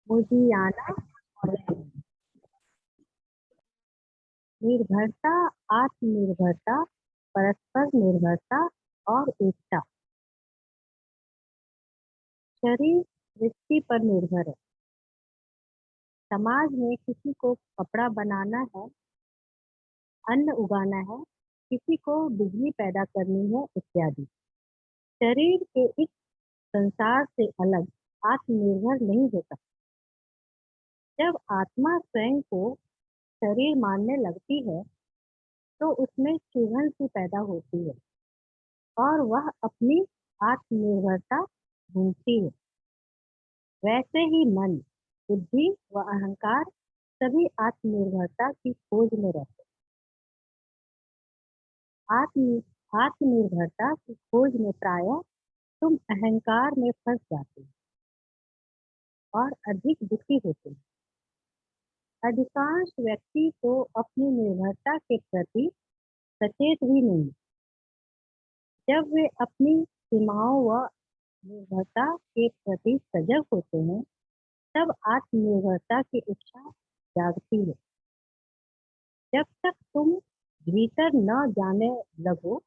मुझियाना और निर्भरता, आत्मनिर्भरता, परस्पर निर्भरता और एकता। शरीर सृष्टि पर निर्भर है। समाज में किसी को कपड़ा बनाना है, अन्न उगाना है, किसी को बिजली पैदा करनी है इत्यादि। शरीर के इस संसार से अलग आत्मनिर्भर नहीं हो सकता। जब आत्मा स्वयं को शरीर मानने लगती है तो उसमें चुभन सी पैदा होती है और वह अपनी आत्मनिर्भरता ढूंढती है। वैसे ही मन, बुद्धि व अहंकार सभी आत्मनिर्भरता की खोज में रहते हैं। आत्मनिर्भरता की खोज में प्रायः तुम अहंकार में फंस जाते हो और अधिक दुखी होते हो। अधिकांश व्यक्ति को अपनी निर्भरता के प्रति सचेत भी नहीं। जब वे अपनी सीमाओं व निर्भरता के प्रति सजग होते हैं तब आत्मनिर्भरता की इच्छा जागती है। जब तक तुम भीतर न जाने लगो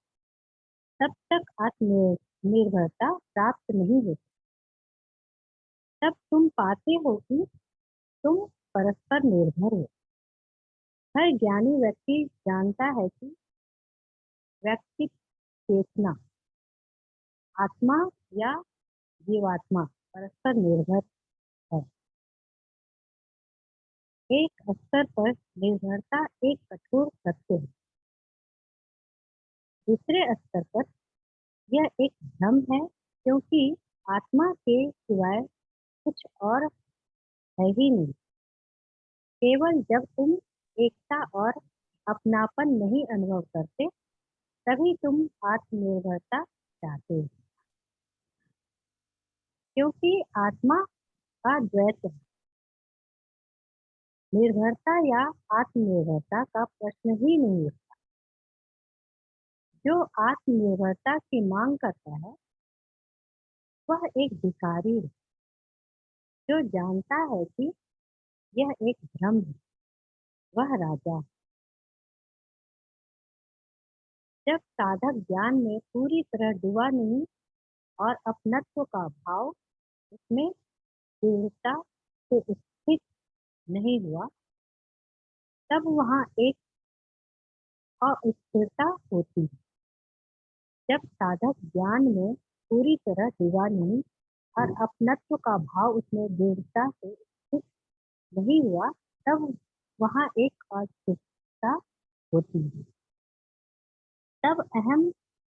तब तक आत्मनिर्भरता प्राप्त नहीं होती। तब तुम पाते हो कि तुम परस्पर निर्भर हो। हर ज्ञानी व्यक्ति जानता है कि व्यक्ति चेतना, आत्मा या जीवात्मा परस्पर निर्भर है। एक स्तर पर निर्भरता एक कठोर सत्य है, दूसरे स्तर पर यह एक भ्रम है, क्योंकि आत्मा के सिवाय कुछ और है ही नहीं। केवल जब तुम एकता और अपनापन नहीं अनुभव करते तभी तुम आत्मनिर्भरता चाहते हो, क्योंकि आत्मा का द्वैत है। निर्भरता या आत्मनिर्भरता का प्रश्न ही नहीं उठता। जो आत्मनिर्भरता की मांग करता है वह एक भिखारी है जो जानता है कि यह एक भ्रम है। वह राजा है। जब साधक ज्ञान में पूरी तरह डूबा नहीं और अपनत्व का भाव उसमें दृढ़ता से स्थित नहीं हुआ तब वहाँ एक अस्थिरता होती है। जब साधक ज्ञान में पूरी तरह डूबा नहीं और अपनत्व का भाव उसमें दृढ़ता से स्थित नहीं हुआ तब वहाँ एक अस्थिरता होती है। तब अहम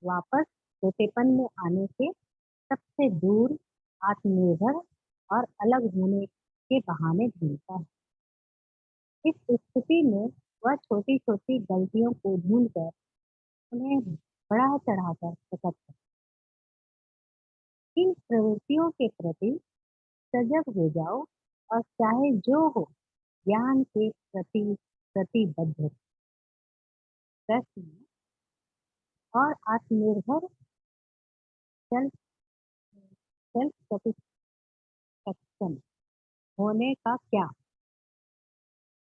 वापस छोटेपन में आने से सबसे दूर, आत्मनिर्भर और अलग होने के बहाने ढूंढता है। इस स्थिति में वह छोटी छोटी गलतियों को ढूंढकर उन्हें बढ़ा चढ़ाकर सकता है। इन प्रवृत्तियों के प्रति सजग हो जाओ और चाहे जो हो ज्ञान के प्रति प्रतिबद्ध रहो। प्रश्न और आत्मनिर्भर सेल्फ सेल्फ सेटिस्फैक्शन होने का क्या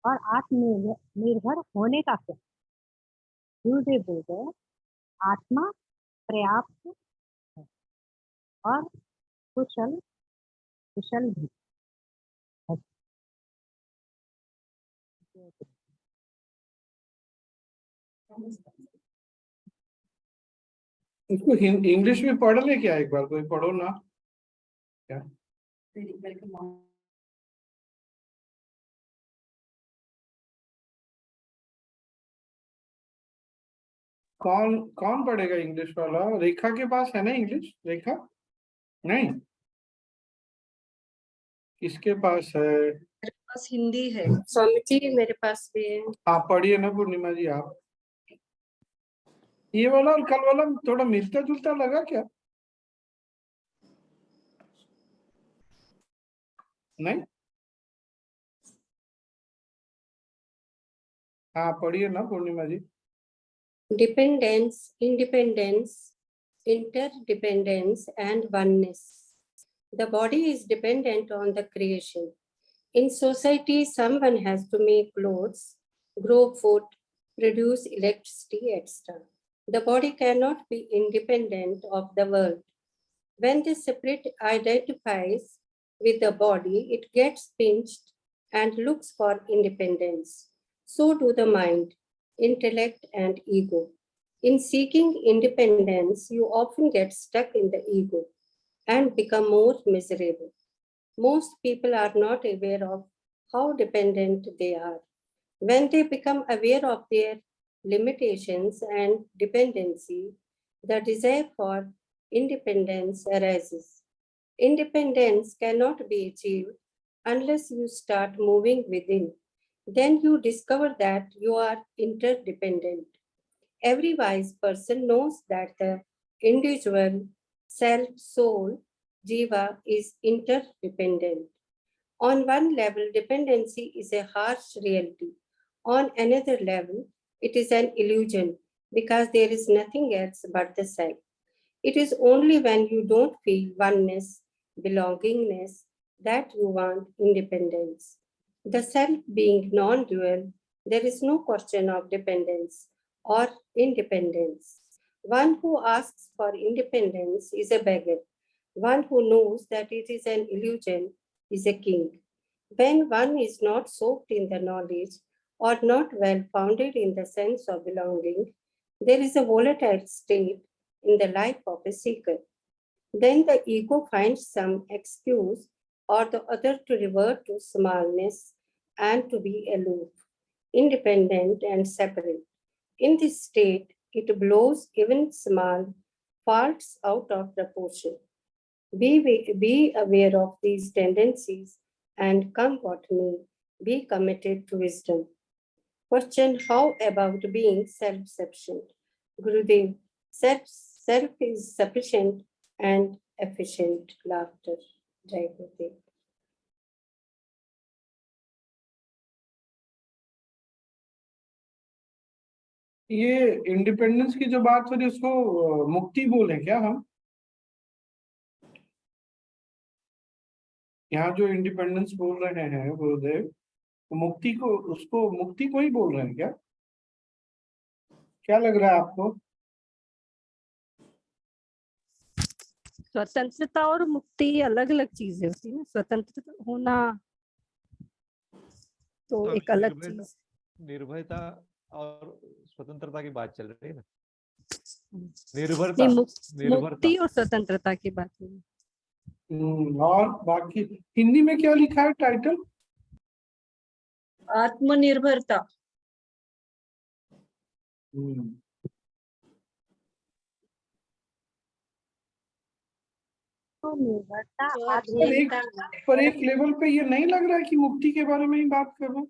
और आत्मनिर्भर होने का क्या? गुरुदेव बोल गए, आत्मा पर्याप्त है और कुशल कुशल भी है। इसको इंग्लिश में पढ़ ले क्या? एक बार कोई पढ़ो ना क्या? कौन कौन पढ़ेगा इंग्लिश वाला? रेखा के पास है ना इंग्लिश? रेखा नहीं, किसके पास है? मेरे पास हिंदी है स्वामी जी, मेरे पास भी है। आप पढ़िए ना पूर्णिमा जी। आप ये वाला और कल वाला थोड़ा मिलता जुलता लगा क्या? नहीं, हाँ पढ़िए ना पूर्णिमा जी। Dependence, independence, interdependence and oneness. The body is dependent on the creation. In society, someone has to make clothes, grow food, produce electricity, etc. The body cannot be independent of the world. When the spirit identifies with the body, it gets pinched and looks for independence. So do the mind, intellect, and ego. In seeking independence, you often get stuck in the ego and become more miserable. Most people are not aware of how dependent they are. When they become aware of their limitations and dependency, the desire for independence arises. Independence cannot be achieved unless you start moving within. Then you discover that you are interdependent. Every wise person knows that the individual self, soul, jiva is interdependent. On one level, dependency is a harsh reality. On another level, it is an illusion because there is nothing else but the self. It is only when you don't feel oneness, belongingness, that you want independence. The self being non dual, there is no question of dependence or independence. One who asks for independence is a beggar. One who knows that it is an illusion is a king. When one is not soaked in the knowledge or not well founded in the sense of belonging, there is a volatile state in the life of a seeker. Then the ego finds some excuse or the other to revert to smallness and to be aloof, independent, and separate. In this state, it blows even small faults out of proportion. Be aware of these tendencies and come what may, be committed to wisdom. Question: how about being self-sufficient? Gurudev, self is sufficient and efficient. Laughter. Jai Gurudev. ये independence की जो बात हो रही है उसको मुक्ति बोले क्या हम? यहाँ जो इंडिपेंडेंस बोल रहे हैं गुरुदेव, मुक्ति को, उसको मुक्ति को ही बोल रहे हैं क्या? क्या लग रहा है आपको? स्वतंत्रता और मुक्ति अलग अलग चीजें होती है ना। स्वतंत्र होना तो एक अलग चीज। निर्भयता और स्वतंत्रता की बात चल रही है ना। निर्भरता, मुक्ति और स्वतंत्रता की बात है। और बाकी हिंदी में क्या लिखा है टाइटल? आत्मनिर्भरता। पर एक लेवल पे ये नहीं लग रहा है कि मुक्ति के बारे में ही बात कर रहे हैं।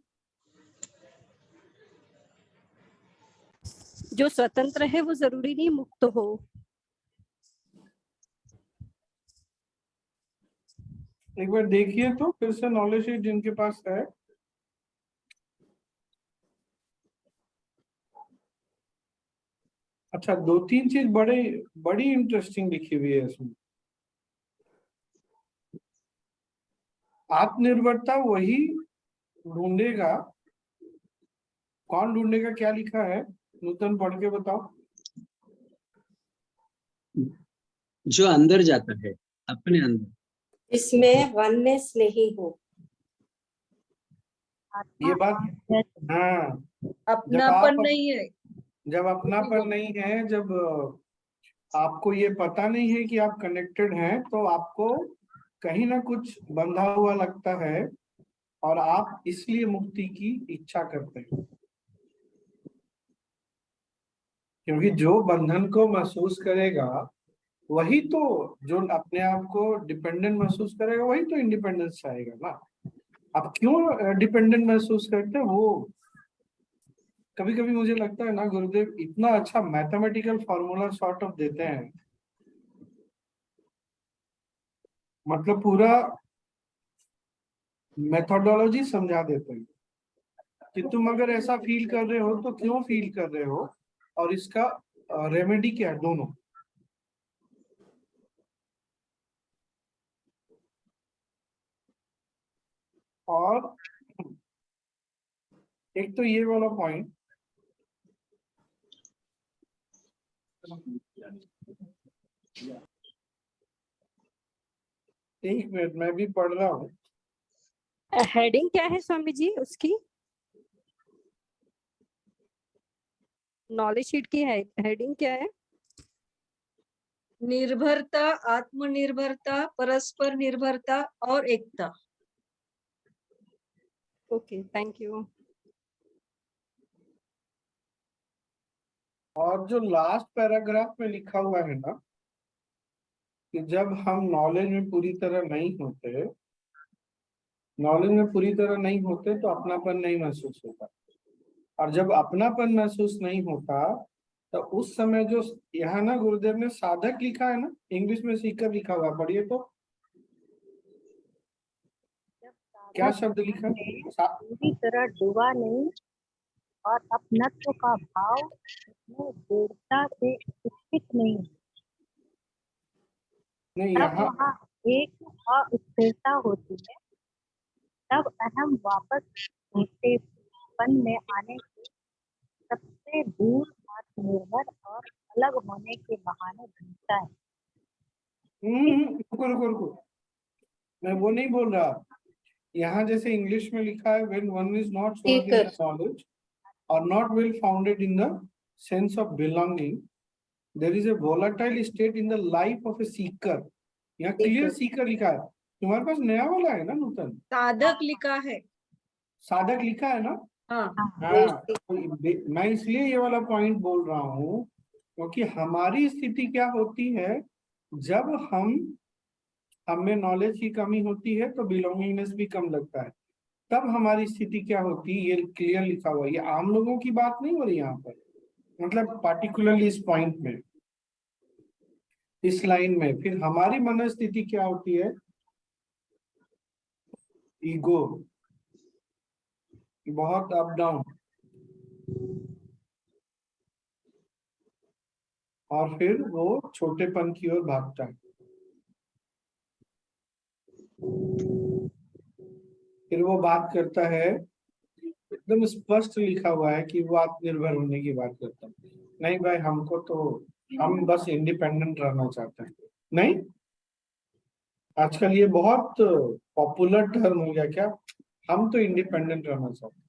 जो स्वतंत्र है वो जरूरी नहीं मुक्त हो। एक बार देखिए तो फिर से नॉलेज जिनके पास है। अच्छा, दो तीन चीज बड़ी इंटरेस्टिंग लिखी हुई है इसमें। आत्मनिर्भरता वही ढूंढेगा, कौन ढूंढेगा? क्या लिखा है नूतन, पढ़ के बताओ। जो अंदर जाता है, अपने अंदर, इसमें वननेस नहीं हो। ये बात, हाँ, अपनापन नहीं है। जब अपनापन नहीं है, जब आपको ये पता नहीं है कि आप कनेक्टेड हैं, तो आपको कहीं ना कुछ बंधा हुआ लगता है और आप इसलिए मुक्ति की इच्छा करते हैं। क्योंकि जो बंधन को महसूस करेगा वही तो, जो अपने आप को डिपेंडेंट महसूस करेगा वही तो इंडिपेंडेंस चाहेगा ना। आप क्यों डिपेंडेंट महसूस करते हैं? वो कभी कभी मुझे लगता है ना गुरुदेव इतना अच्छा मैथमेटिकल फॉर्मूला सॉर्ट ऑफ देते हैं, मतलब पूरा मेथोडोलॉजी समझा देते हैं कि तुम अगर ऐसा फील कर रहे हो तो क्यों फील कर रहे हो और इसका रेमेडी क्या है, दोनों। और एक तो ये वाला पॉइंट, एक मिनट मैं भी पढ़ रहा हूँ। हेडिंग क्या है स्वामी जी उसकी? नॉलेज शीट की है हेडिंग क्या है? निर्भरता, आत्मनिर्भरता, परस्पर निर्भरता और एकता। Okay, thank you. और जो लास्ट पैराग्राफ में लिखा हुआ है ना कि जब हम नॉलेज में पूरी तरह नहीं होते, तो अपनापन नहीं महसूस होता, और जब अपनापन महसूस नहीं होता तो उस समय जो यहाँ ना गुरुदेव ने साधक लिखा है ना, इंग्लिश में सीकर लिखा हुआ है, पढ़िए तो क्या शब्द लिखा है? पूरी तरह डूबा नहीं और अपनत्व का भाव उसमें दृढ़ता से स्थित नहीं, नहीं, तब यहाँ वहाँ एक अस्थिरता होती है, तब अहम वापस छोटेपन में आने के सबसे दूर आत्मनिर्भर और अलग होने के बहाने ढूंढता है। रुको रुको रुको, मैं वो नहीं बोल रहा। यहाँ जैसे इंग्लिश में लिखा है when one is not sure in the knowledge or not well founded in the sense of belonging, there is a volatile state in the life of a seeker. यहाँ क्लियर सीकर लिखा है। तुम्हारे पास नया वाला है ना नूतन? साधक लिखा है। साधक लिखा है ना? हाँ, हाँ, तो मैं इसलिए ये वाला पॉइंट बोल रहा हूँ क्योंकि हमारी स्थिति क्या होती है, जब हमें नॉलेज की कमी होती है तो बिलोंगिंगनेस भी कम लगता है, तब हमारी स्थिति क्या होती है, ये क्लियर लिखा हुआ है। ये आम लोगों की बात नहीं हो रही यहाँ पर, मतलब पार्टिकुलरली इस पॉइंट में, इस लाइन में। फिर हमारी मनस्थिति क्या होती है, ईगो, बहुत अप डाउन, और फिर वो छोटेपन की ओर भागता है। फिर वो बात करता है, एकदम स्पष्ट लिखा हुआ है कि वो आत्मनिर्भर होने की बात करता है। नहीं भाई, हमको तो, हम बस इंडिपेंडेंट रहना चाहते हैं। नहीं, आजकल ये बहुत पॉपुलर टर्म हो गया क्या, हम तो इंडिपेंडेंट रहना चाहते हैं।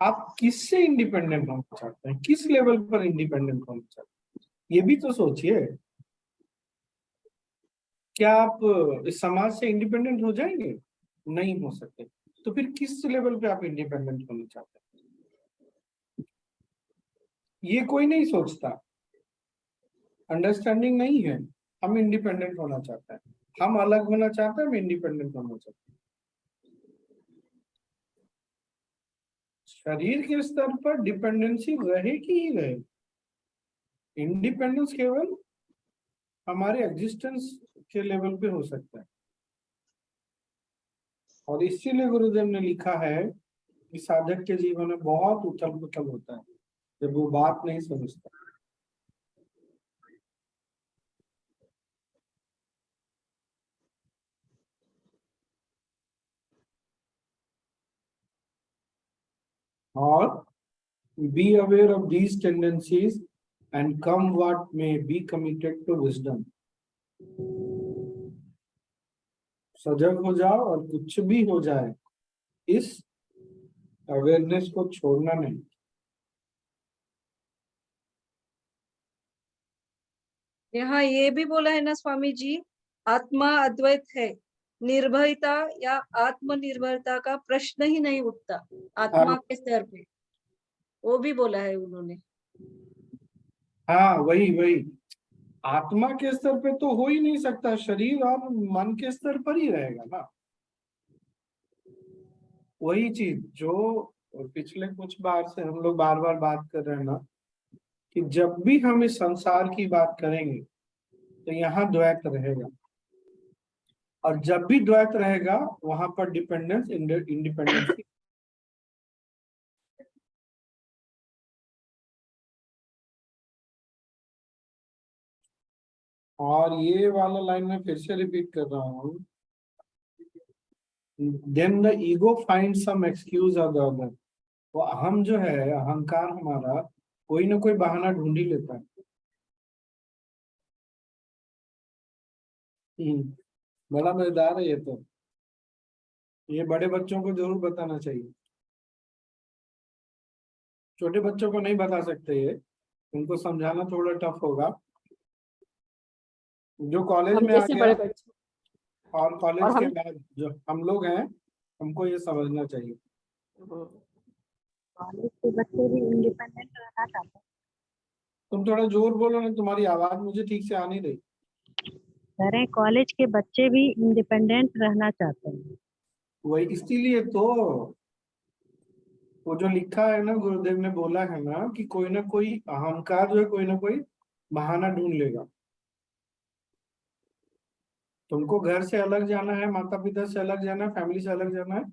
आप किससे इंडिपेंडेंट होना चाहते हैं, किस लेवल पर इंडिपेंडेंट होना चाहते हैं, ये भी तो सोचिए। क्या आप इस समाज से इंडिपेंडेंट हो जाएंगे? नहीं हो सकते। तो फिर किस लेवल पे आप इंडिपेंडेंट होना चाहते हैं, ये कोई नहीं सोचता। अंडरस्टैंडिंग नहीं है। हम इंडिपेंडेंट होना चाहते हैं, हम अलग होना चाहते हैं, हम इंडिपेंडेंट होना चाहते हैं। शरीर के स्तर पर डिपेंडेंसी रहेगी ही रहे, इंडिपेंडेंस केवल हमारे एग्जिस्टेंस के लेवल पे हो सकता है। और इसीलिए गुरुदेव ने लिखा है कि साधक के जीवन में बहुत उथल पुथल होता है जब वो बात नहीं समझता। और be aware of these tendencies and come what may, be committed to wisdom. सजग हो जाओ और कुछ भी हो जाए, इस अवेयरनेस को छोड़ना नहीं। यहाँ ये भी बोला है ना स्वामी जी, आत्मा अद्वैत है, निर्भयता या आत्मनिर्भरता का प्रश्न ही नहीं उठता आत्मा के स्तर पे, वो भी बोला है उन्होंने। हाँ, वही वही, आत्मा के स्तर पे तो हो ही नहीं सकता, शरीर और मन के स्तर पर ही रहेगा ना। वही चीज जो पिछले कुछ बार से हम लोग बार बार बात कर रहे हैं ना, कि जब भी हम इस संसार की बात करेंगे तो यहाँ द्वैत रहेगा, और जब भी द्वैत रहेगा वहां पर डिपेंडेंस इंडिपेंडेंस की। और ये वाला लाइन में फिर से रिपीट कर रहा हूँ then the ego finds some excuse or the other. वो अहम जो है, अहंकार हमारा कोई ना कोई बहाना ढूंढ ही लेता है। बड़ा मजेदार है ये तो। ये बड़े बच्चों को जरूर बताना चाहिए, छोटे बच्चों को नहीं बता सकते ये, उनको समझाना थोड़ा टफ होगा। जो कॉलेज हम में आ जैसे गया बड़े बच्चे और कॉलेज और के हम बाद जो हम लोग हैं, हमको ये समझना चाहिए। कॉलेज के बच्चे भी इंडिपेंडेंट रहना चाहते हैं। तुम थोड़ा जोर बोलो ना, तुम्हारी आवाज मुझे ठीक से आ नहीं रही। कह रहे हैं कॉलेज के बच्चे भी इंडिपेंडेंट रहना चाहते हैं। वही इसीलिए तो वो जो लिखा है ना, गुरुदेव ने बोला है ना कि कोई ना कोई अहंकार जो है कोई ना कोई बहाना ढूंढ लेगा। तुमको घर से अलग जाना है, माता पिता से अलग जाना है, फैमिली से अलग जाना है,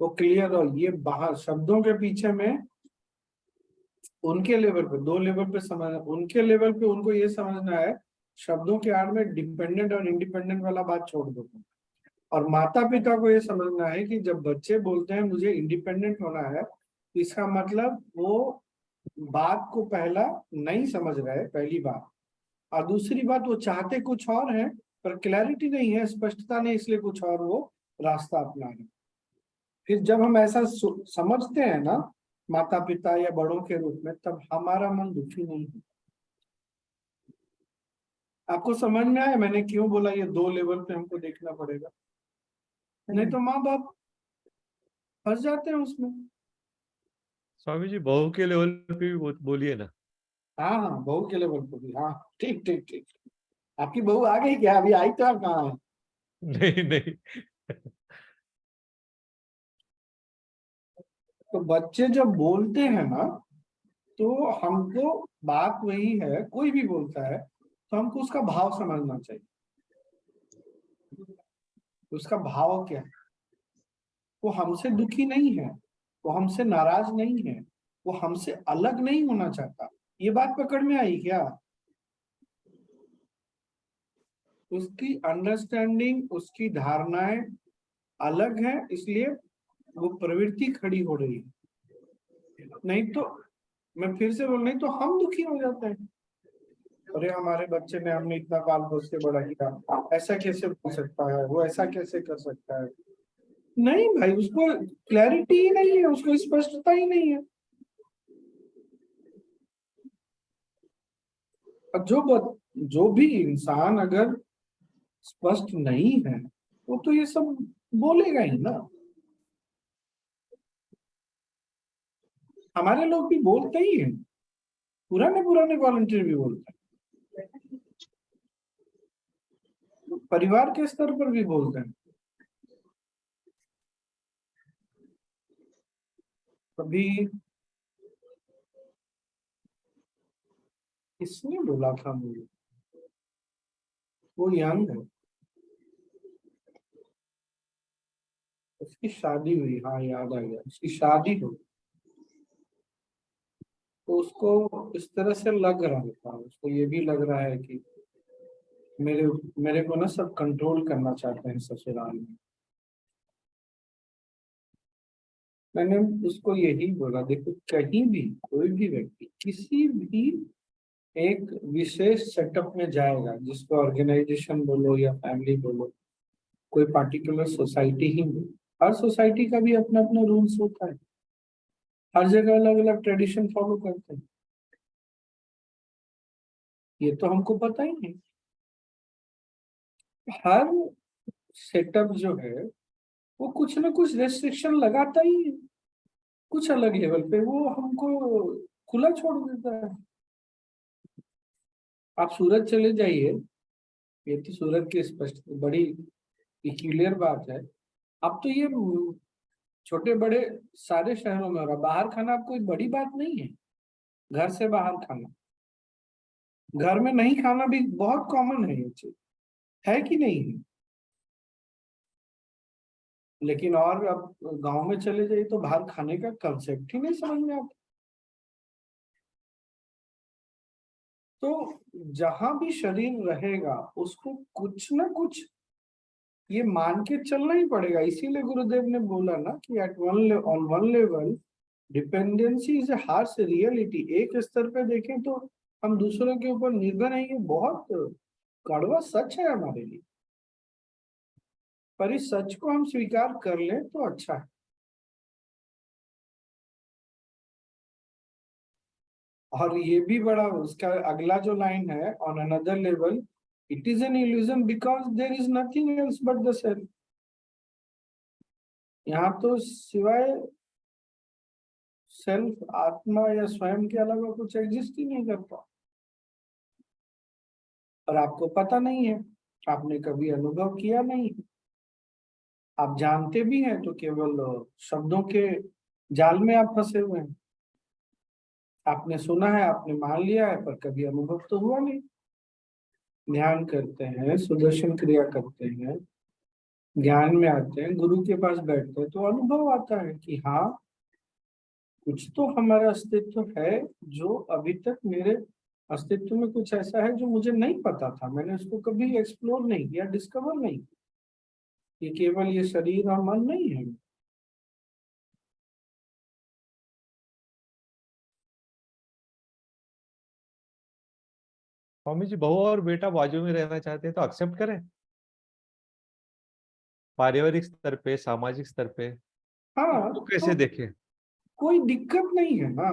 वो क्लियर रहो। ये बाहर शब्दों के पीछे में उनके लेवल पे, दो लेवल पे समझना, उनके लेवल पे उनको ये समझना है, शब्दों के आड़ में डिपेंडेंट और इंडिपेंडेंट वाला बात छोड़ दो। और माता पिता को ये समझना है कि जब बच्चे बोलते हैं मुझे इंडिपेंडेंट होना है, तो इसका मतलब वो बात को पहला नहीं समझ रहे, पहली बात। और दूसरी बात, वो चाहते कुछ और है पर क्लैरिटी नहीं है, स्पष्टता नहीं, इसलिए कुछ और वो रास्ता अपना रहे। फिर जब हम ऐसा समझते हैं ना माता पिता या बड़ों के रूप में, तब हमारा मन दुखी नहीं है। आपको समझ में आया मैंने क्यों बोला ये दो लेवल पे हमको देखना पड़ेगा? नहीं तो माँ बाप फंस जाते हैं उसमें। स्वामी जी बहू के लेवल पे भी बोलिए ना। हाँ हाँ, बहू के लेवल पे भी। हाँ ठीक ठीक ठीक। आपकी बहू आ गई क्या? अभी आई तो आप कहाँ हैं? नहीं नहीं। तो बच्चे जब बोलते हैं ना, तो हमको बात वही है, कोई भी बोलता है तो हमको उसका भाव समझना चाहिए। उसका भाव क्या है? वो हमसे दुखी नहीं है, वो हमसे नाराज नहीं है, वो हमसे अलग नहीं होना चाहता। ये बात पकड़ में आई क्या? उसकी अंडरस्टैंडिंग, उसकी धारणाएं अलग है, इसलिए वो प्रवृत्ति खड़ी हो रही है। नहीं तो मैं फिर से बोल, नहीं तो हम दुखी हो जाते हैं। अरे हमारे बच्चे ने, हमने इतना पाल पोस के बड़ा किया, ऐसा कैसे बोल सकता है, वो ऐसा कैसे कर सकता है? नहीं भाई, उसको क्लैरिटी ही नहीं है, उसको स्पष्टता ही नहीं है। और जो भी इंसान अगर स्पष्ट नहीं है, वो तो ये सब बोलेगा ही ना। हमारे लोग भी बोलते ही हैं, पुराने पुराने वॉलंटियर भी बोलते हैं, परिवार के स्तर पर भी बोलते हैं। कभी किसने बोला था मुझे, वो यंग है, उसकी शादी हुई, हाँ याद आ गया, उसकी शादी हुई, तो उसको इस तरह से लग रहा था, उसको ये भी लग रहा है कि मेरे मेरे को ना सब कंट्रोल करना चाहते हैं ससुराल में। मैंने उसको यही बोला, देखो कहीं भी कोई भी व्यक्ति किसी भी एक विशेष सेटअप में जाएगा, जिसको ऑर्गेनाइजेशन बोलो या फैमिली बोलो, कोई पार्टिकुलर सोसाइटी ही बोलो, हर सोसाइटी का भी अपना अपना रूल्स होता है, हर जगह अलग अलग ट्रेडिशन फॉलो करते हैं, ये तो हमको पता ही नहीं। हर सेटअप जो है वो कुछ ना कुछ रेस्ट्रिक्शन लगाता ही है, कुछ अलग लेवल पे वो हमको खुला छोड़ देता है। आप सूरत चले जाइए, ये तो सूरत की स्पष्ट बड़ी क्लियर बात है। अब तो ये छोटे बड़े सारे शहरों में हो रहा, बाहर खाना अब कोई बड़ी बात नहीं है। घर से बाहर खाना, घर में नहीं खाना भी बहुत कॉमन है, ये चीज है कि नहीं है? लेकिन और अब गांव में चले जाइए तो बाहर खाने का कंसेप्ट ही नहीं समझ में आता। तो जहां भी शरीर रहेगा उसको कुछ ना कुछ ये मान के चलना ही पड़ेगा। इसीलिए गुरुदेव ने बोला ना कि at on one level dependency is a harsh reality. एक स्तर पे देखें तो हम दूसरों के ऊपर निर्भर हैं, ये बहुत कड़वा सच है हमारे लिए, पर इस सच को हम स्वीकार कर लें तो अच्छा है। और ये भी बड़ा, उसका अगला जो लाइन है, on another level it is an illusion because there is nothing else but the self. यहाँ तो सिवाय सेल्फ, आत्मा या स्वयं के अलावा कुछ एग्जिस्ट ही नहीं करता, और आपको पता नहीं है, आपने कभी अनुभव किया नहीं है। आप जानते भी हैं तो केवल शब्दों के जाल में आप फंसे हुए हैं। आपने सुना है, आपने मान लिया है, पर कभी अनुभव तो हुआ नहीं। ध्यान करते हैं, सुदर्शन क्रिया करते हैं, ज्ञान में आते हैं, गुरु के पास बैठते हैं, तो अनुभव आता है कि हाँ, कुछ तो हमारा अस्तित्व है जो अभी तक मेरे अस्तित्व में कुछ ऐसा है जो मुझे नहीं पता था, मैंने उसको कभी एक्सप्लोर नहीं किया, डिस्कवर नहीं किया। ये केवल ये शरीर और मन नहीं है। स्वामी जी, बहू और बेटा बाजू में रहना चाहते हैं तो एक्सेप्ट करें, पारिवारिक स्तर पे, सामाजिक स्तर पे हाँ, तो कैसे देखें? कोई दिक्कत नहीं है ना,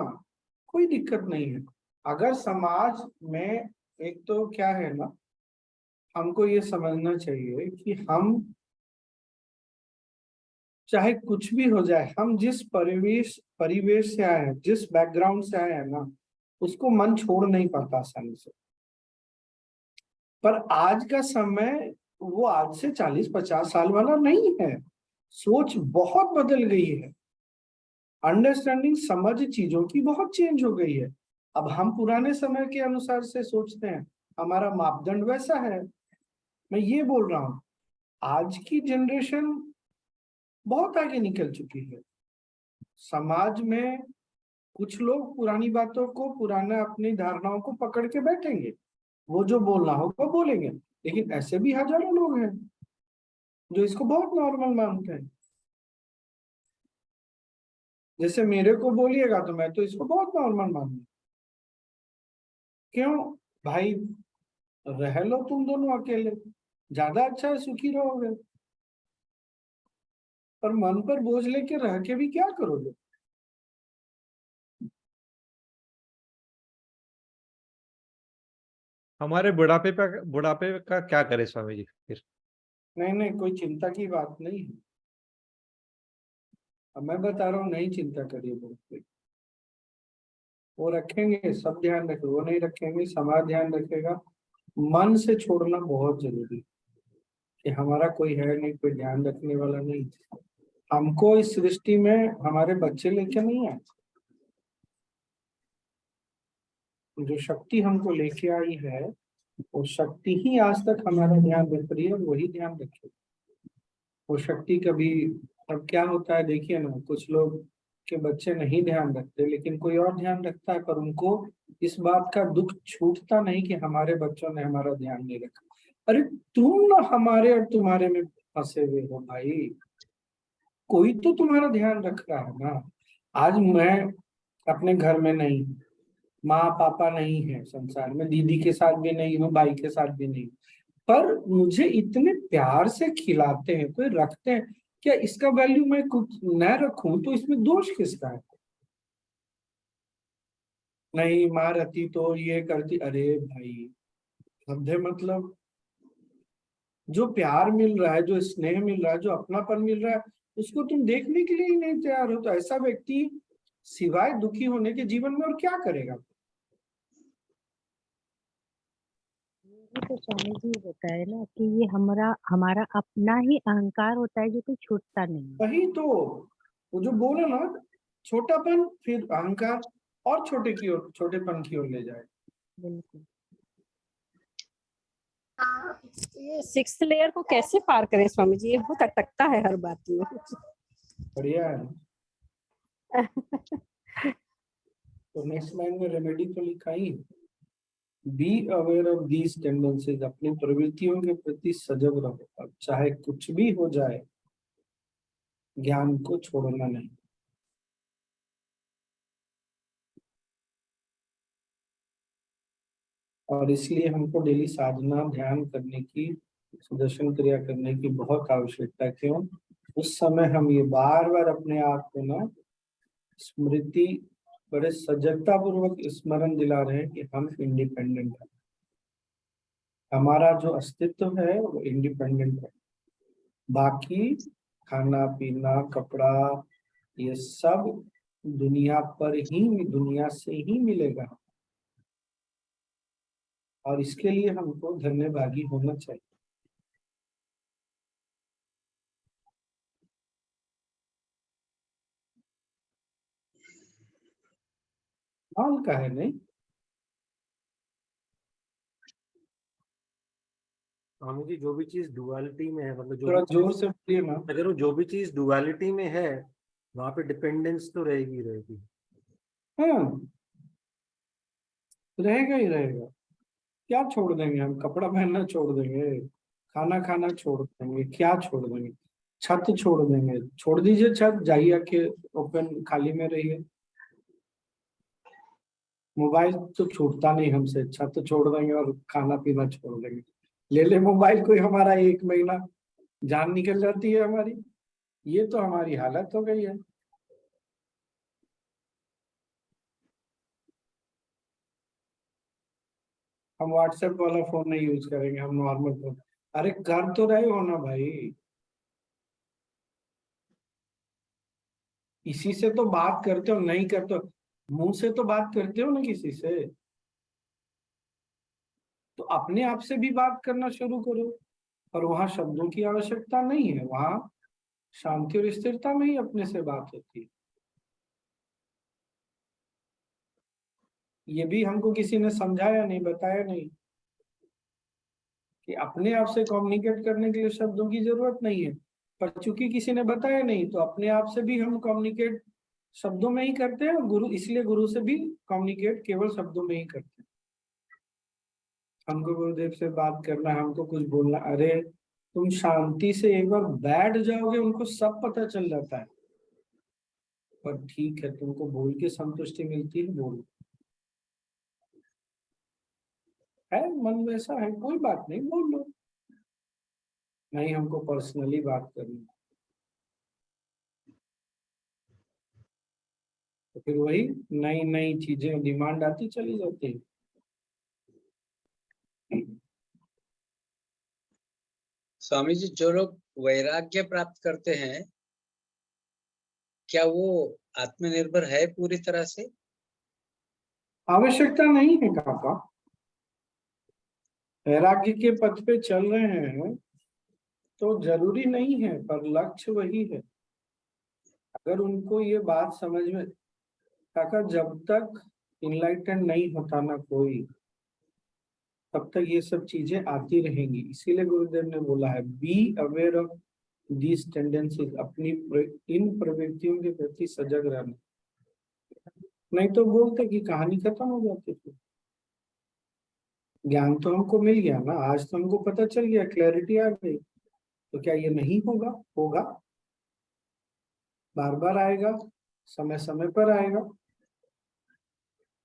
कोई दिक्कत नहीं है। अगर समाज में, एक तो क्या है ना, हमको ये समझना चाहिए कि हम चाहे कुछ भी हो जाए, हम जिस परिवेश परिवेश से आए हैं, जिस बैकग्राउंड से आए हैं ना, उसको मन छोड़ नहीं पाता आसानी से। पर आज का समय वो आज से 40-50 साल वाला नहीं है। सोच बहुत बदल गई है, अंडरस्टैंडिंग, समझ चीजों की बहुत चेंज हो गई है। अब हम पुराने समय के अनुसार से सोचते हैं, हमारा मापदंड वैसा है। मैं ये बोल रहा हूँ, आज की जनरेशन बहुत आगे निकल चुकी है। समाज में कुछ लोग पुरानी बातों को, पुराने अपनी धारणाओं को पकड़ के बैठेंगे, वो जो बोलना होगा बोलेंगे, लेकिन ऐसे भी हजारों लोग हैं जो इसको बहुत नॉर्मल मानते हैं। जैसे मेरे को बोलिएगा तो मैं तो इसको बहुत नॉर्मल मानूंगा। क्यों भाई, रह लो तुम दोनों अकेले, ज्यादा अच्छा है, सुखी रहोगे। पर मन पर बोझ लेके रह के भी क्या करोगे? हमारे बुढ़ापे का क्या करें स्वामी जी फिर? नहीं नहीं, कोई चिंता की बात नहीं है। अब मैं बता रहा हूँ, नहीं चिंता करिए, बहुत वो रखेंगे, सब ध्यान रखेंगे, वो नहीं रखेंगे, समाज ध्यान रखेगा। मन से छोड़ना बहुत जरूरी है कि हमारा कोई है नहीं, कोई ध्यान रखने वाला नहीं। हमको इस सृष्टि में हमारे बच्चे लेके नहीं आए, जो शक्ति हमको लेके आई है वो शक्ति ही आज तक हमारा ध्यान रख रही है, और वही ध्यान रखेगी। वो शक्ति कभी, अब क्या होता है देखिए ना, कुछ लोग के बच्चे नहीं ध्यान रखते, लेकिन कोई और ध्यान रखता है, पर उनको इस बात का दुख छूटता नहीं कि हमारे बच्चों ने हमारा ध्यान नहीं रखा। अरे तुम ना हमारे और तुम्हारे में फंसे हुए हो भाई, कोई तो तुम्हारा ध्यान रख रहा है ना। आज मैं अपने घर में नहीं हूँ, माँ पापा नहीं है संसार में, दीदी के साथ भी नहीं हूँ, भाई के साथ भी नहीं, पर मुझे इतने प्यार से खिलाते हैं, कोई रखते हैं, क्या इसका वैल्यू मैं कुछ न रखूं तो इसमें दोष किसका है? नहीं, माँ रहती तो ये करती, अरे भाई समझे, मतलब जो प्यार मिल रहा है, जो स्नेह मिल रहा है, जो अपनापन मिल रहा है, उसको तुम देखने के लिए ही नहीं तैयार हो, तो ऐसा व्यक्ति सिवाय दुखी होने के जीवन में और क्या करेगा? ये तो स्वामी जी होता है ना कि ये हमारा हमारा अपना ही अहंकार होता है जो कि छूटता नहीं है। वही तो, वो जो बोला ना, छोटापन फिर अहंकार और छोटे की ओर, छोटेपन की ओर ले जाए। बिल्कुल। ये 6th लेयर को कैसे पार करें स्वामी जी? ये बहुत अटकता है हर बात में। बढ़िया है। तो नेक्स्ट लाइन में रेमेडी तो लिखा ही है, be aware of these tendencies, अपनी प्रवृत्तियों के प्रति सजग रहो। अब चाहे कुछ भी हो जाए, ज्ञान को छोड़ना नहीं। और इसलिए हमको डेली साधना, ध्यान करने की, सुदर्शन क्रिया करने की बहुत आवश्यकता है। क्यों? उस समय हम ये बार बार अपने आप को ना स्मृति, बड़े सजगता पूर्वक स्मरण दिला रहे हैं कि हम इंडिपेंडेंट हैं। हमारा जो अस्तित्व है वो इंडिपेंडेंट है। बाकी खाना पीना कपड़ा ये सब दुनिया पर ही, दुनिया से ही मिलेगा। और इसके लिए हमको धन्यभागी होना चाहिए। माल का है नहीं। स्वामी जी, जो भी चीज डुअलिटी में है, मतलब थोड़ा जो जोर से बोलिए ना। अगर वो जो भी चीज डुअलिटी में है, वहां पे डिपेंडेंस तो रहेगी रहेगी। हाँ, रहेगा ही रहेगा। क्या छोड़ देंगे हम? कपड़ा पहनना छोड़ देंगे, खाना खाना छोड़ देंगे, क्या छोड़ देंगे? छत छोड़ देंगे? छोड़ दीजिए छत, जाइए के ओपन खाली में रहिए। मोबाइल तो छूटता नहीं हमसे, छत छोड़ देंगे और खाना पीना छोड़ देंगे। ले ले मोबाइल कोई हमारा, 1 महीना जान निकल जाती है हमारी। ये तो हमारी हालत हो गई है। हम व्हाट्सएप वाला फोन नहीं यूज करेंगे, हम नॉर्मल फोन। अरे कर तो रहे हो ना भाई, इसी से तो बात करते हो, नहीं करते हो मुंह से तो बात करते हो ना किसी से। तो अपने आप से भी बात करना शुरू करो। और वहां शब्दों की आवश्यकता नहीं है, वहां शांति और स्थिरता में ही अपने से बात होती है। ये भी हमको किसी ने समझाया नहीं, बताया नहीं कि अपने आप से कम्युनिकेट करने के लिए शब्दों की जरूरत नहीं है। पर चूंकि किसी ने बताया नहीं, तो अपने आप से भी हम कम्युनिकेट शब्दों में ही करते हैं। और गुरु, इसलिए गुरु से भी कम्युनिकेट केवल शब्दों में ही करते हैं। हमको गुरुदेव से बात करना, हमको कुछ बोलना, अरे तुम शांति से एक बार बैठ जाओगे, उनको सब पता चल जाता है। पर ठीक है, तुमको बोल के संतुष्टि मिलती है, बोलो। है मन वैसा है, कोई बात नहीं, बोल लो। नहीं हमको पर्सनली बात करनी, तो फिर वही नई नई चीजें डिमांड आती चली जाती है। स्वामी जी, जो लोग वैराग्य प्राप्त करते हैं, क्या वो आत्मनिर्भर है पूरी तरह से? आवश्यकता नहीं है काका। वैराग्य के पथ पे चल रहे हैं तो जरूरी नहीं है, पर लक्ष्य वही है। अगर उनको ये बात समझ में, काका जब तक इनलाइटन नहीं होता ना कोई, तब तक ये सब चीजें आती रहेंगी। इसीलिए गुरुदेव ने बोला है, be aware of these tendencies, अपनी इन प्रवृत्तियों के प्रति सजग रहना। नहीं तो बोलते कि कहानी खत्म हो जाती थी। ज्ञान तो हमको मिल गया ना, आज तो हमको पता चल गया, क्लैरिटी आ गई। तो क्या ये नहीं होगा? होगा, बार बार आएगा, समय समय पर आएगा।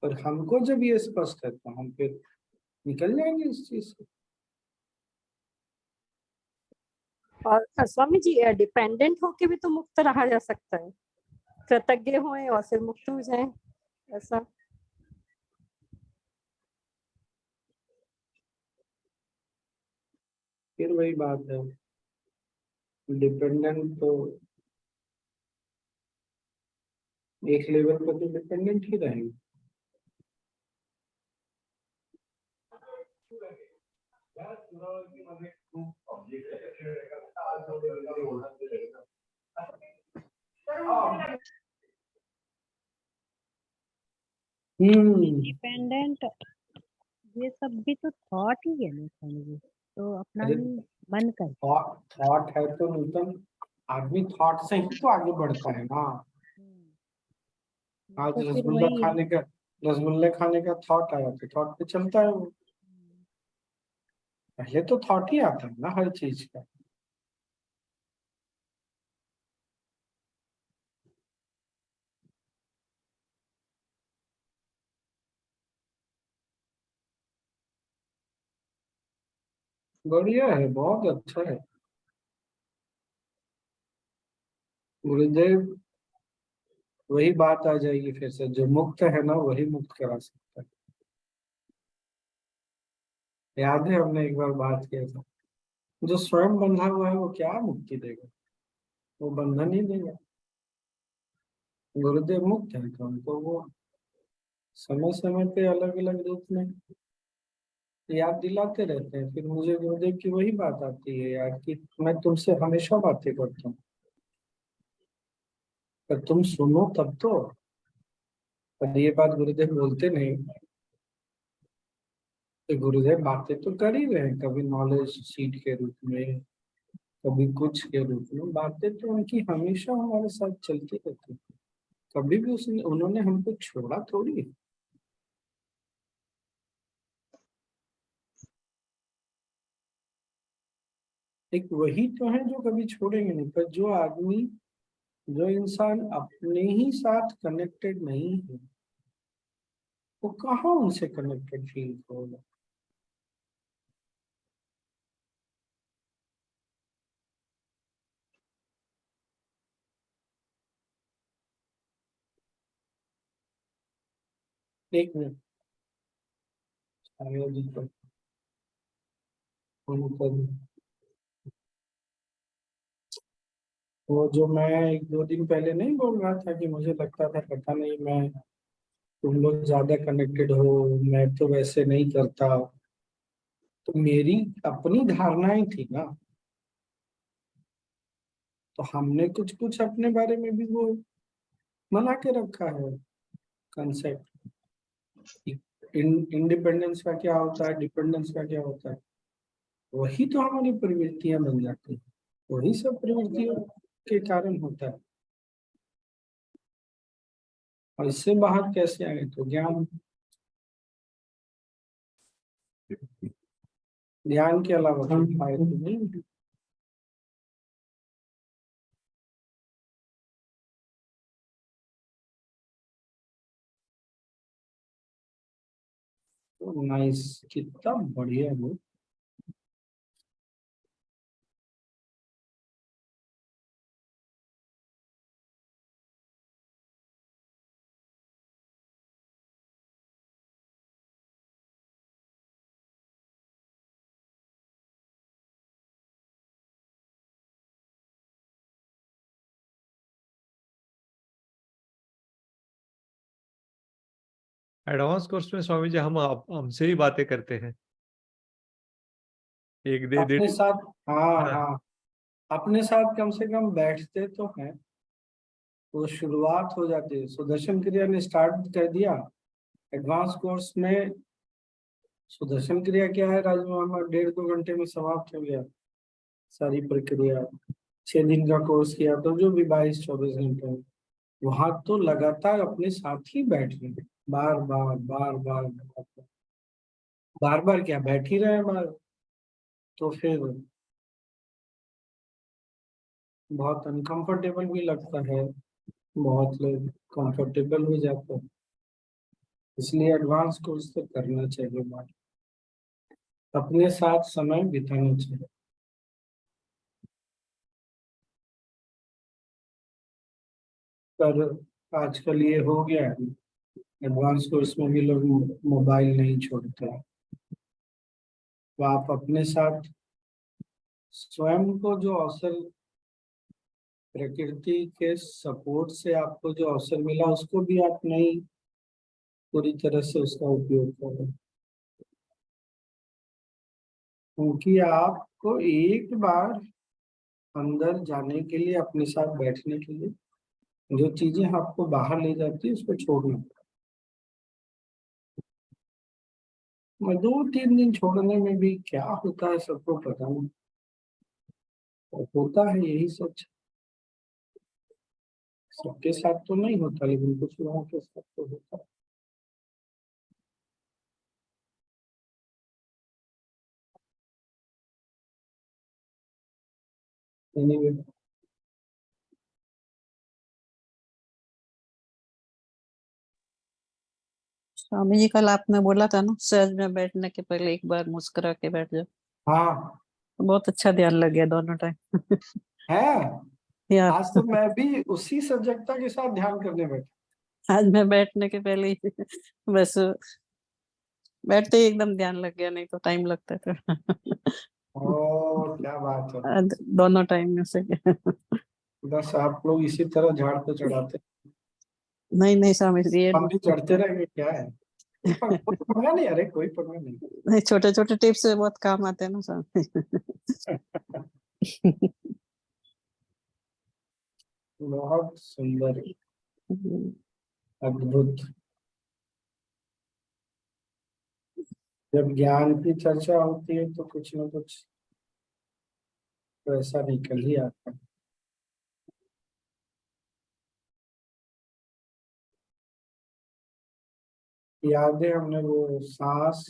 पर हमको जब ये स्पष्ट है तो हम फिर निकल जाएंगे इस चीज से। और स्वामी जी, डिपेंडेंट होके भी तो मुक्त रहा जा सकता है। कृतज्ञ होए और फिर मुक्त हो जाए, ऐसा। फिर वही बात है, डिपेंडेंट तो एक लेवल पर तो डिपेंडेंट ही रहेंगे। डिपेंडेंट, ये सब भी तो थॉट ही है ना स्वामी जी, तो अपना अरे ही मन कर। थॉट है तो नूतन, आदमी थॉट से ही तो आगे बढ़ता है ना। आज तो फिर रसगुल्ला वही है। खाने का रसगुल्ले खाने का थॉट आया तो थॉट पे चलता है वो। पहले तो थॉट ही आता है ना हर चीज का। बढ़िया है, बहुत अच्छा है गुरुदेव। वही बात आ जाएगी फिर से, जो मुक्त है ना वही मुक्त करा सकता है। याद है हमने एक बार बात किया था, जो स्वयं बंधा हुआ है वो क्या मुक्ति देगा, वो बंधन ही देगा। गुरुदेव मुक्त है तो हमको वो समय समय पे अलग अलग रूप में याद दिलाते रहते हैं। फिर मुझे गुरुदेव की वही बात आती है यार कि मैं तुमसे हमेशा बातें करता हूँ पर तुम सुनो तब तो। पर ये बात गुरुदेव बोलते नहीं, तो गुरुदेव बातें तो कर ही रहे हैं, कभी नॉलेज सीट के रूप में, कभी कुछ के रूप में। बातें तो उनकी हमेशा हमारे साथ चलती रहती है, कभी भी उसने उन्होंने हमको छोड़ा थोड़ी है। एक वही तो है जो कभी छोड़ेंगे नहीं। पर जो आदमी, जो इंसान अपने ही साथ कनेक्टेड नहीं है, वो कहाँ उनसे कनेक्टेड फील होगा। एक मिनट, आगे जी को फोन कर। वो जो मैं एक दो दिन पहले नहीं बोल रहा था कि मुझे लगता था पता नहीं मैं, तुम लोग ज्यादा कनेक्टेड हो, मैं तो वैसे नहीं करता। तो मेरी अपनी धारणाएं थी ना, तो हमने कुछ कुछ अपने बारे में भी वो बना के रखा है कंसेप्ट। इंडिपेंडेंस का क्या होता है, डिपेंडेंस का क्या होता है, वही तो हमारी प्रवृत्तियां बन जाती है। वही सब प्रवृत्तियों के कारण होता है। और इससे बाहर कैसे आए, तो ज्ञान, ज्ञान के अलावा कोई उपाय तो नहीं है। तो नाइस, कितना बढ़िया है। एडवांस कोर्स में स्वामी जी हम हमसे ही बातें करते हैं, एक दे अपने साथ, हाँ हाँ। हाँ, अपने साथ कम से कम बैठते तो हैं, वो शुरुआत हो जाती है। सुदर्शन क्रिया ने स्टार्ट कर दिया एडवांस कोर्स में। सुदर्शन क्रिया क्या है राजू मामा, 1.5-2 घंटे में समाप्त हो गया सारी प्रक्रिया। 6 दिन का कोर्स किया तो जो भी 22-24 घंटे में, वहां तो लगातार अपने साथ ही बैठ रहे हैं, बार बार बार बार बार बार क्या बैठ ही रहे हैं बार। तो फिर बहुत अनकंफर्टेबल भी लगता है, बहुत लोग कंफर्टेबल हो जाते हैं। इसलिए एडवांस कोर्स तो करना चाहिए बात, अपने साथ समय बिताना चाहिए। पर आजकल ये हो गया है, एडवांस कोर्स में भी लोग मोबाइल नहीं छोड़ते हैं। तो आप अपने साथ स्वयं को जो अवसर, प्रकृति के सपोर्ट से आपको जो अवसर मिला, उसको भी आप नहीं पूरी तरह से उसका उपयोग करें। क्योंकि आपको एक बार अंदर जाने के लिए, अपने साथ बैठने के लिए, जो चीजें आपको बाहर ले जाती है उसको छोड़ना। मैं 2-3 दिन छोड़ने में भी क्या होता है सबको पता नहीं, और होता है यही सच। सबके साथ तो नहीं होता, लेकिन कुछ लोगों के साथ तो होता है। Anyway, स्वामी जी कल आपने बोला था ना सहज में बैठने के पहले एक बार मुस्कुरा के बैठ जाओ, हाँ बहुत अच्छा ध्यान लग गया दोनों टाइम। है। यार आज तो मैं भी उसी सजगता के साथ ध्यान करने बैठा। आज मैं बैठने के पहले ही बस बैठते ही एकदम ध्यान लग गया, नहीं तो टाइम लगता था। ओ क्या बात है। आज दोनों टाइम में से बस आप लोग इसी तरह झाड़ पे चढ़ाते, नहीं नहीं स्वामी जी, ये हम भी चढ़ते रहेंगे, क्या है। कोई पंगा नहीं, अरे कोई पंगा नहीं। नहीं, छोटे छोटे टिप्स से बहुत काम आते हैं ना स्वामी। बहुत सुंदर, अद्भुत। जब ज्ञान की चर्चा होती है तो कुछ ना कुछ तो ऐसा निकल ही आता है। याद है हमने वो सांस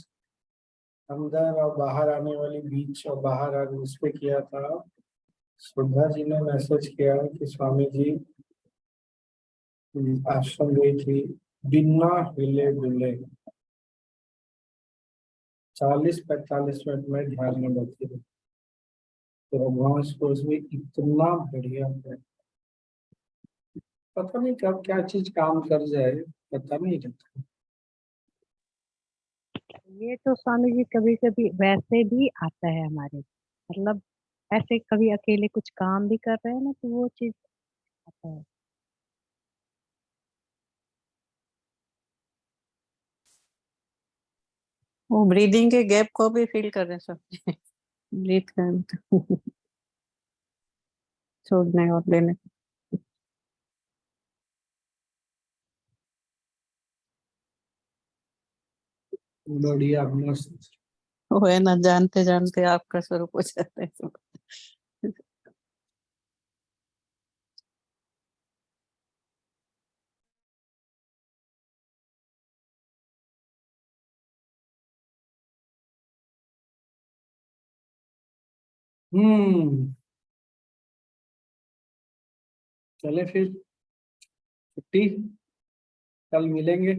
अंदर और बाहर आने वाली, बीच और बाहर आने, उस पे किया था। सुधा जी ने मैसेज किया कि स्वामी जी आश्रम गई थी, बिना हिले डुले 40-45 मिनट में ध्यान में बैठी रही। तो एडवांस कोर्स में इतना बढ़िया है, पता नहीं कब क्या चीज काम कर जाए, पता नहीं रहता। ये तो स्वामी जी कभी कभी वैसे भी आता है हमारे, मतलब ऐसे कभी अकेले कुछ काम भी कर रहे हैं ना तो वो चीज आता है। वो ब्रीदिंग के गैप को भी फील कर रहे हैं सब। ब्रीथ कर छोड़ने और लेने। बढ़िया मस्त। वो है ना, जानते जानते आपका स्वरूप हो जाता है सब। चले फिर, छुट्टी, कल मिलेंगे।